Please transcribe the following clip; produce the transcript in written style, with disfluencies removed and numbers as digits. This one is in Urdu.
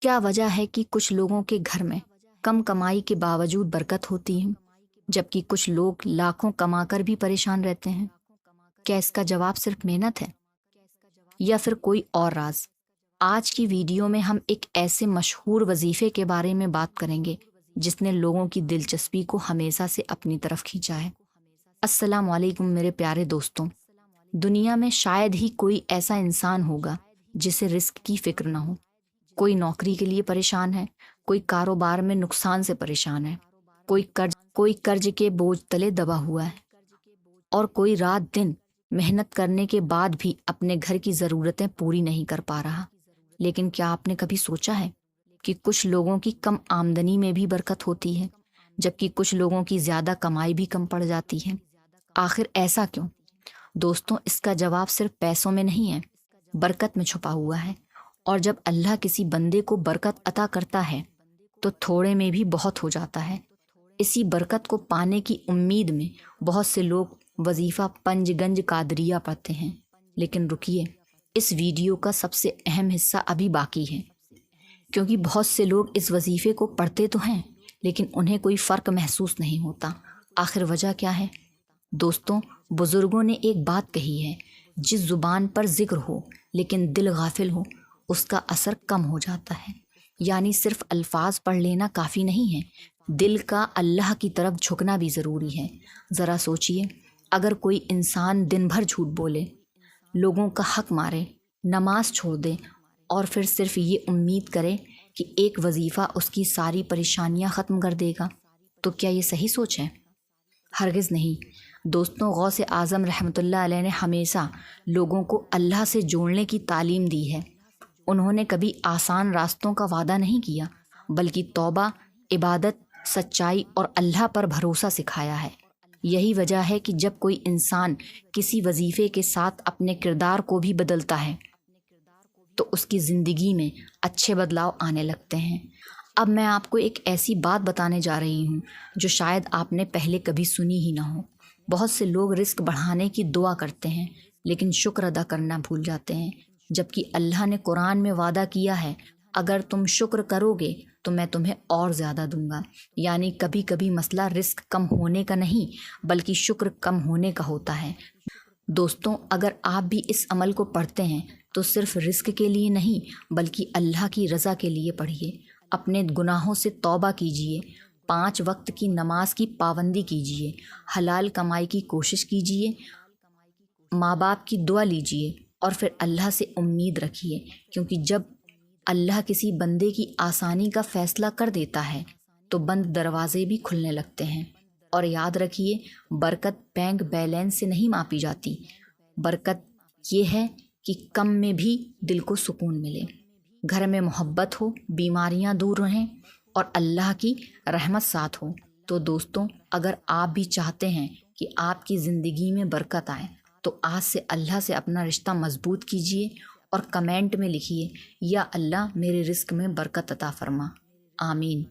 کیا وجہ ہے کہ کچھ لوگوں کے گھر میں کم کمائی کے باوجود برکت ہوتی ہے، جبکہ کچھ لوگ لاکھوں کما کر بھی پریشان رہتے ہیں؟ کیا اس کا جواب صرف محنت ہے یا پھر کوئی اور راز؟ آج کی ویڈیو میں ہم ایک ایسے مشہور وظیفے کے بارے میں بات کریں گے جس نے لوگوں کی دلچسپی کو ہمیشہ سے اپنی طرف کھینچا ہے۔ السلام علیکم میرے پیارے دوستوں۔ دنیا میں شاید ہی کوئی ایسا انسان ہوگا جسے رزق کی فکر نہ ہو۔ کوئی نوکری کے لیے پریشان ہے، کوئی کاروبار میں نقصان سے پریشان ہے، کوئی قرض کے بوجھ تلے دبا ہوا ہے، اور کوئی رات دن محنت کرنے کے بعد بھی اپنے گھر کی ضرورتیں پوری نہیں کر پا رہا۔ لیکن کیا آپ نے کبھی سوچا ہے کہ کچھ لوگوں کی کم آمدنی میں بھی برکت ہوتی ہے، جبکہ کچھ لوگوں کی زیادہ کمائی بھی کم پڑ جاتی ہے؟ آخر ایسا کیوں؟ دوستوں، اس کا جواب صرف پیسوں میں نہیں ہے، برکت میں چھپا ہوا ہے۔ اور جب اللہ کسی بندے کو برکت عطا کرتا ہے تو تھوڑے میں بھی بہت ہو جاتا ہے۔ اسی برکت کو پانے کی امید میں بہت سے لوگ وظیفہ پنج گنج قادریہ پڑھتے ہیں۔ لیکن رکیے، اس ویڈیو کا سب سے اہم حصہ ابھی باقی ہے، کیونکہ بہت سے لوگ اس وظیفے کو پڑھتے تو ہیں لیکن انہیں کوئی فرق محسوس نہیں ہوتا۔ آخر وجہ کیا ہے؟ دوستوں، بزرگوں نے ایک بات کہی ہے، جس زبان پر ذکر ہو لیکن دل غافل ہو، اس کا اثر کم ہو جاتا ہے۔ یعنی صرف الفاظ پڑھ لینا کافی نہیں ہے، دل کا اللہ کی طرف جھکنا بھی ضروری ہے۔ ذرا سوچئے، اگر کوئی انسان دن بھر جھوٹ بولے، لوگوں کا حق مارے، نماز چھوڑ دے اور پھر صرف یہ امید کرے کہ ایک وظیفہ اس کی ساری پریشانیاں ختم کر دے گا، تو کیا یہ صحیح سوچ ہے؟ ہرگز نہیں۔ دوستوں، غوث اعظم رحمۃ اللہ علیہ نے ہمیشہ لوگوں کو اللہ سے جوڑنے کی تعلیم دی ہے۔ انہوں نے کبھی آسان راستوں کا وعدہ نہیں کیا، بلکہ توبہ، عبادت، سچائی اور اللہ پر بھروسہ سکھایا ہے۔ یہی وجہ ہے کہ جب کوئی انسان کسی وظیفے کے ساتھ اپنے کردار کو بھی بدلتا ہے تو اس کی زندگی میں اچھے بدلاؤ آنے لگتے ہیں۔ اب میں آپ کو ایک ایسی بات بتانے جا رہی ہوں جو شاید آپ نے پہلے کبھی سنی ہی نہ ہو۔ بہت سے لوگ رزق بڑھانے کی دعا کرتے ہیں لیکن شکر ادا کرنا بھول جاتے ہیں، جبکہ اللہ نے قرآن میں وعدہ کیا ہے، اگر تم شکر کرو گے تو میں تمہیں اور زیادہ دوں گا۔ یعنی کبھی کبھی مسئلہ رزق کم ہونے کا نہیں بلکہ شکر کم ہونے کا ہوتا ہے۔ دوستوں، اگر آپ بھی اس عمل کو پڑھتے ہیں تو صرف رزق کے لیے نہیں بلکہ اللہ کی رضا کے لیے پڑھیے۔ اپنے گناہوں سے توبہ کیجیے، 5 وقت کی نماز کی پابندی کیجیے، حلال کمائی کی کوشش کیجیے، ماں باپ کی دعا لیجیے اور پھر اللہ سے امید رکھیے، کیونکہ جب اللہ کسی بندے کی آسانی کا فیصلہ کر دیتا ہے تو بند دروازے بھی کھلنے لگتے ہیں۔ اور یاد رکھیے، برکت بینک بیلنس سے نہیں ماپی جاتی، برکت یہ ہے کہ کم میں بھی دل کو سکون ملے، گھر میں محبت ہو، بیماریاں دور رہیں اور اللہ کی رحمت ساتھ ہو۔ تو دوستوں، اگر آپ بھی چاہتے ہیں کہ آپ کی زندگی میں برکت آئے تو آج سے اللہ سے اپنا رشتہ مضبوط کیجیے اور کمنٹ میں لکھیے، یا اللہ میرے رزق میں برکت عطا فرما۔ آمین۔